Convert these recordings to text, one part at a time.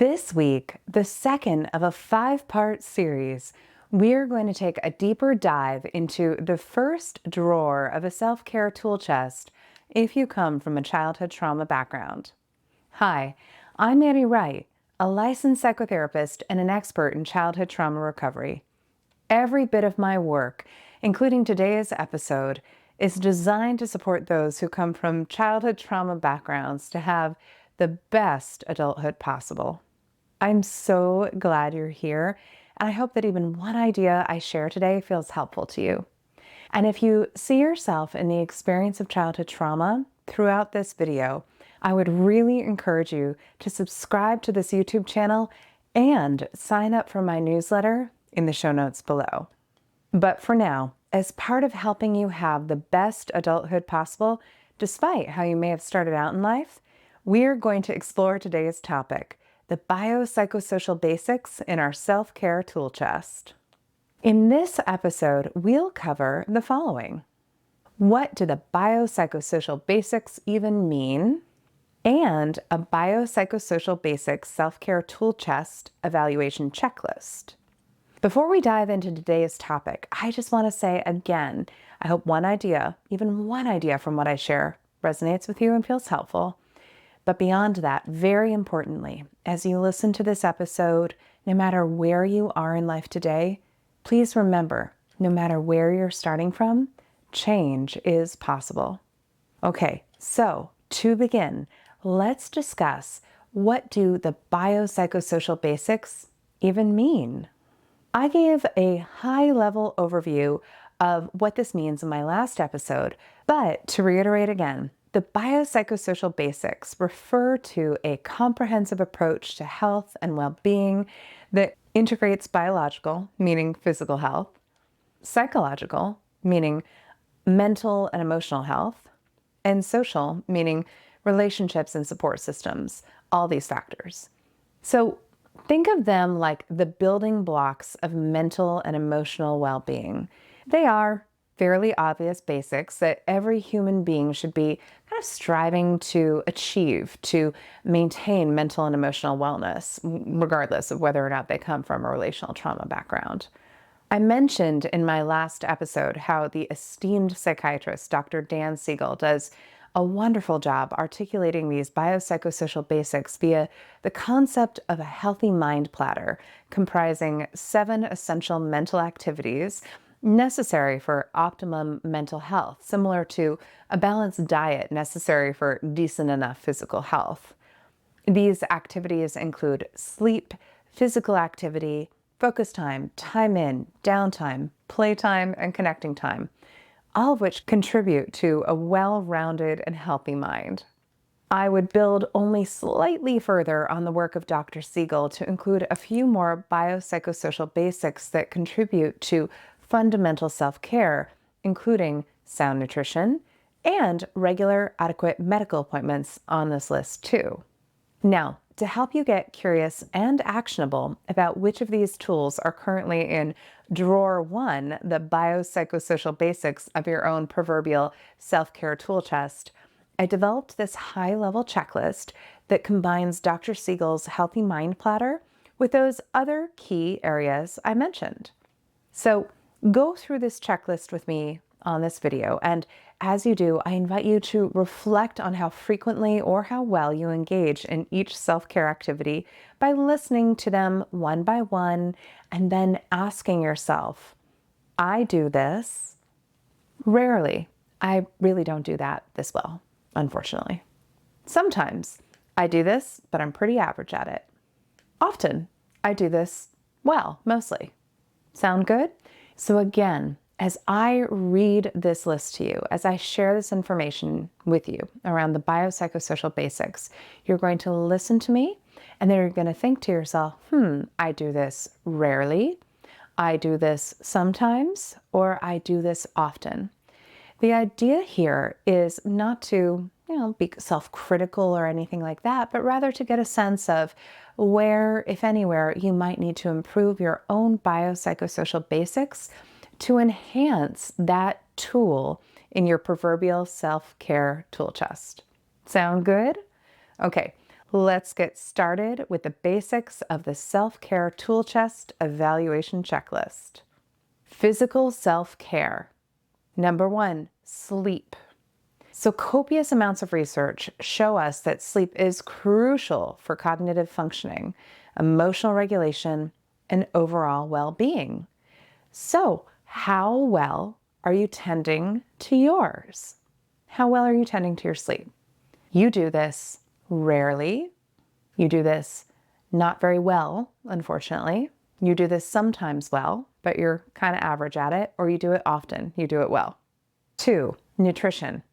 This week, the second of a 5-part series, we're going to take a deeper dive into the first drawer of a self-care tool chest if you come from a childhood trauma background. Hi, I'm Wright, a licensed psychotherapist and an expert in childhood trauma recovery. Every bit of my work, including today's episode, is designed to support those who come from childhood trauma backgrounds to have the best adulthood possible. I'm so glad you're here, and I hope that even one idea I share today feels helpful to you. And if you see yourself in the experience of childhood trauma throughout this video, I would really encourage you to subscribe to this YouTube channel and sign up for my newsletter in the show notes below. But for now, as part of helping you have the best adulthood possible, despite how you may have started out in life, we're going to explore today's topic, the biopsychosocial basics in our self-care tool chest. In this episode, we'll cover the following. What do the biopsychosocial basics even mean? And a biopsychosocial basics self-care tool chest evaluation checklist. Before we dive into today's topic, I just want to say again, I hope one idea, even one idea from what I share, resonates with you and feels helpful. But beyond that, very importantly, as you listen to this episode, no matter where you are in life today, please remember, no matter where you're starting from, change is possible. Okay, so to begin, let's discuss, what do the biopsychosocial basics even mean? I gave a high-level overview of what this means in my last episode, but to reiterate again, the biopsychosocial basics refer to a comprehensive approach to health and well-being that integrates biological, meaning physical health, psychological, meaning mental and emotional health, and social, meaning relationships and support systems, all these factors. So think of them like the building blocks of mental and emotional well-being. They are fairly obvious basics that every human being should be kind of striving to achieve to maintain mental and emotional wellness, regardless of whether or not they come from a relational trauma background. I mentioned in my last episode how the esteemed psychiatrist, Dr. Dan Siegel, does a wonderful job articulating these biopsychosocial basics via the concept of a healthy mind platter comprising 7 essential mental activities necessary for optimum mental health, similar to a balanced diet necessary for decent enough physical health. These activities include sleep, physical activity, focus time, time in, downtime, playtime, and connecting time, all of which contribute to a well-rounded and healthy mind. I would build only slightly further on the work of Dr. Siegel to include a few more biopsychosocial basics that contribute to fundamental self-care, including sound nutrition and regular, adequate medical appointments on this list too. Now, to help you get curious and actionable about which of these tools are currently in drawer 1, the biopsychosocial basics of your own proverbial self-care tool chest, I developed this high-level checklist that combines Dr. Siegel's Healthy Mind Platter with those other key areas I mentioned. So go through this checklist with me on this video, and as you do, I invite you to reflect on how frequently or how well you engage in each self-care activity by listening to them one by one and then asking yourself, I do this. Rarely. I really don't do that this well, unfortunately. Sometimes I do this, but I'm pretty average at it. Often I do this well, mostly. Sound good? So again, as I read this list to you, as I share this information with you around the biopsychosocial basics, you're going to listen to me and then you're going to think to yourself, I do this rarely, I do this sometimes, or I do this often. The idea here is not to, be self-critical or anything like that, but rather to get a sense of where, if anywhere, you might need to improve your own biopsychosocial basics to enhance that tool in your proverbial self-care tool chest. Sound good? Okay, Let's get started with the basics of the self-care tool chest evaluation checklist. Physical self-care. Number 1, sleep. So copious amounts of research show us that sleep is crucial for cognitive functioning, emotional regulation, and overall well-being. So how well are you tending to yours? How well are you tending to your sleep? You do this rarely. You do this not very well, unfortunately. You do this sometimes well, but you're kind of average at it, or you do it often. You do it well. 2, nutrition.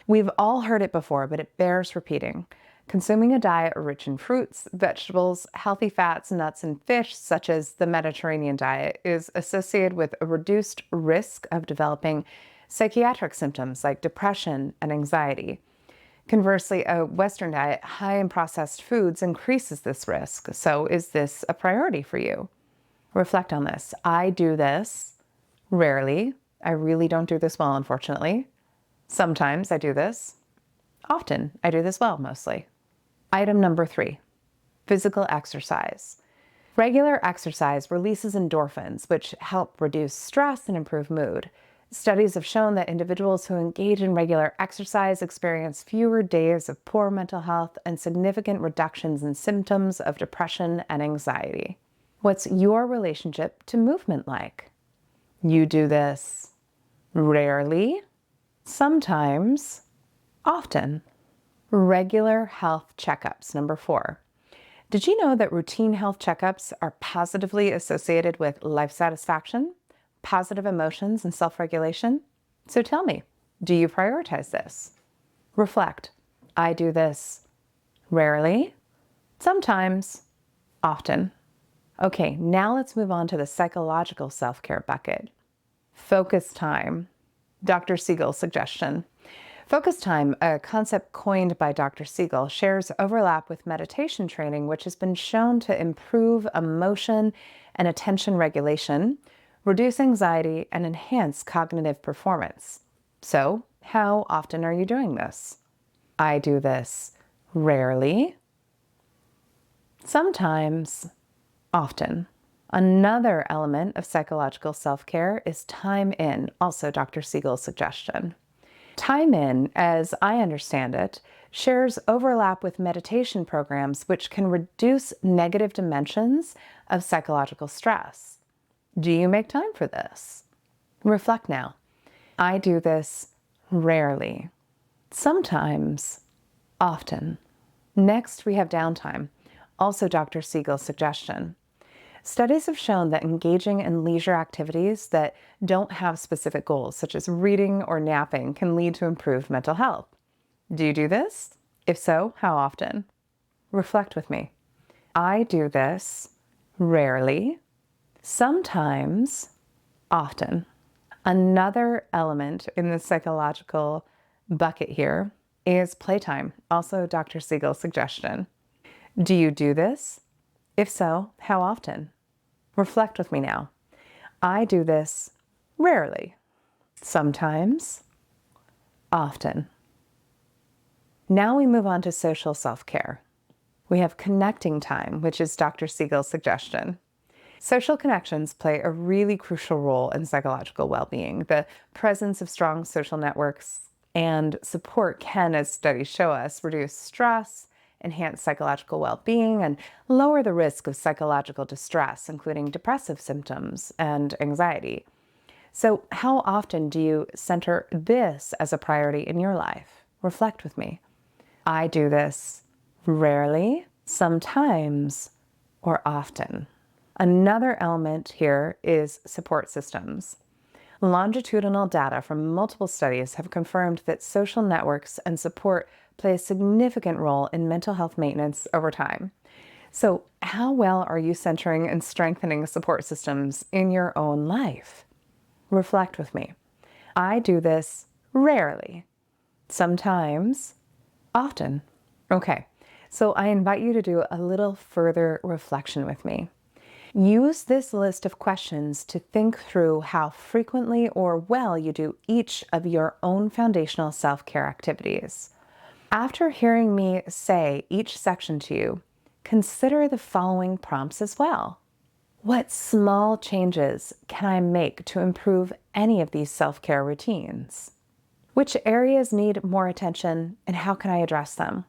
We've all heard it before, but it bears repeating. Consuming a diet rich in fruits, vegetables, healthy fats, nuts, and fish, such as the Mediterranean diet, is associated with a reduced risk of developing psychiatric symptoms like depression and anxiety. Conversely, a Western diet high in processed foods increases this risk. So is this a priority for you? Reflect on this. I do this rarely. I really don't do this well, unfortunately. Sometimes I do this. Often I do this well, mostly. Item number 3, physical exercise. Regular exercise releases endorphins, which help reduce stress and improve mood. Studies have shown that individuals who engage in regular exercise experience fewer days of poor mental health and significant reductions in symptoms of depression and anxiety. What's your relationship to movement like? You do this rarely, sometimes, often. Regular health checkups. Number 4. Did you know that routine health checkups are positively associated with life satisfaction, positive emotions, and self-regulation? So tell me, do you prioritize this? Reflect. I do this rarely, sometimes, often. Okay, now let's move on to the psychological self-care bucket. Focus time. Dr. Siegel's suggestion. Focus time, a concept coined by Dr. Siegel, shares overlap with meditation training, which has been shown to improve emotion and attention regulation, reduce anxiety, and enhance cognitive performance. So, how often are you doing this? I do this rarely, sometimes, often. Another element of psychological self-care is time in, also Dr. Siegel's suggestion. Time in, as I understand it, shares overlap with meditation programs which can reduce negative dimensions of psychological stress. Do you make time for this? Reflect now. I do this rarely, sometimes, often. Next, we have downtime, also Dr. Siegel's suggestion. Studies have shown that engaging in leisure activities that don't have specific goals, such as reading or napping, can lead to improved mental health. Do you do this? If so, how often? Reflect with me. I do this rarely, sometimes, often. Another element in the psychological bucket here is playtime, also Dr. Siegel's suggestion. Do you do this? If so, how often? Reflect with me now. I do this rarely, sometimes, often. Now we move on to social self-care. We have connecting time, which is Dr. Siegel's suggestion. Social connections play a really crucial role in psychological well-being. The presence of strong social networks and support can, as studies show us, reduce stress, enhance psychological well-being, and lower the risk of psychological distress, including depressive symptoms and anxiety. So how often do you center this as a priority in your life? Reflect with me. I do this rarely, sometimes, or often. Another element here is support systems. Longitudinal data from multiple studies have confirmed that social networks and support play a significant role in mental health maintenance over time. So, how well are you centering and strengthening support systems in your own life? Reflect with me. I do this rarely, sometimes, often. Okay, so I invite you to do a little further reflection with me. Use this list of questions to think through how frequently or well you do each of your own foundational self-care activities. After hearing me say each section to you, consider the following prompts as well. What small changes can I make to improve any of these self-care routines? Which areas need more attention and how can I address them?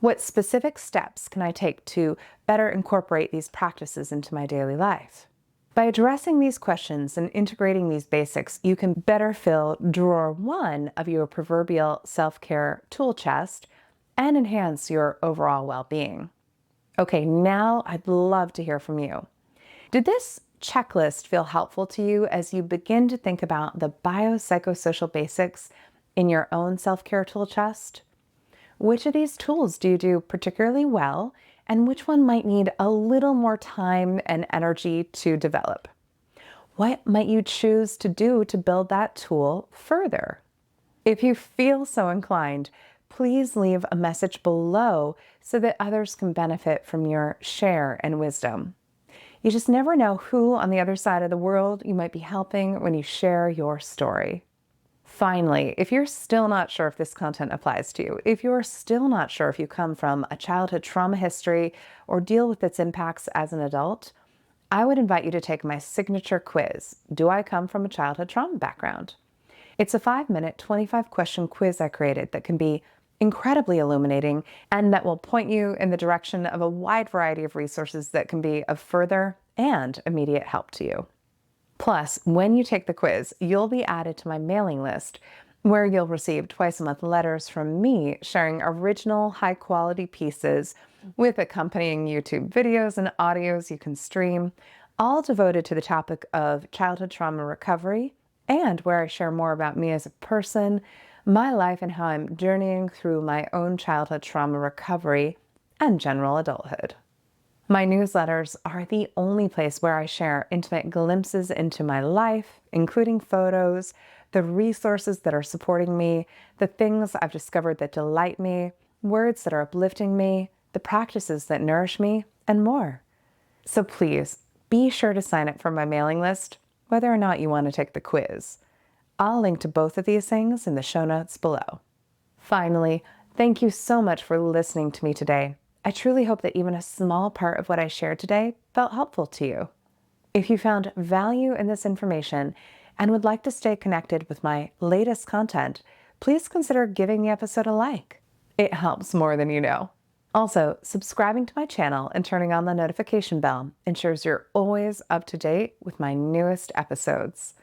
What specific steps can I take to better incorporate these practices into my daily life? By addressing these questions and integrating these basics, you can better fill drawer 1 of your proverbial self-care tool chest and enhance your overall well-being. Okay, now I'd love to hear from you. Did this checklist feel helpful to you as you begin to think about the biopsychosocial basics in your own self-care tool chest? Which of these tools do you do particularly well, and which one might need a little more time and energy to develop? What might you choose to do to build that tool further? If you feel so inclined, please leave a message below so that others can benefit from your share and wisdom. You just never know who on the other side of the world you might be helping when you share your story. Finally, if you're still not sure if this content applies to you, if you're still not sure if you come from a childhood trauma history or deal with its impacts as an adult, I would invite you to take my signature quiz, Do I Come from a Childhood Trauma Background? It's a 5-minute, 25-question quiz I created that can be incredibly illuminating and that will point you in the direction of a wide variety of resources that can be of further and immediate help to you. Plus, when you take the quiz, you'll be added to my mailing list, where you'll receive twice-a-month letters from me sharing original, high-quality pieces with accompanying YouTube videos and audios you can stream, all devoted to the topic of childhood trauma recovery, and where I share more about me as a person, my life, and how I'm journeying through my own childhood trauma recovery and general adulthood. My newsletters are the only place where I share intimate glimpses into my life, including photos, the resources that are supporting me, the things I've discovered that delight me, words that are uplifting me, the practices that nourish me, and more. So please, be sure to sign up for my mailing list, whether or not you want to take the quiz. I'll link to both of these things in the show notes below. Finally, thank you so much for listening to me today. I truly hope that even a small part of what I shared today felt helpful to you. If you found value in this information and would like to stay connected with my latest content, please consider giving the episode a like. It helps more than you know. Also, subscribing to my channel and turning on the notification bell ensures you're always up to date with my newest episodes.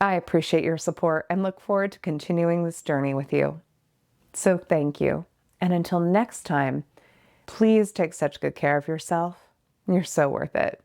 I appreciate your support and look forward to continuing this journey with you. So thank you. And until next time, please take such good care of yourself. You're so worth it.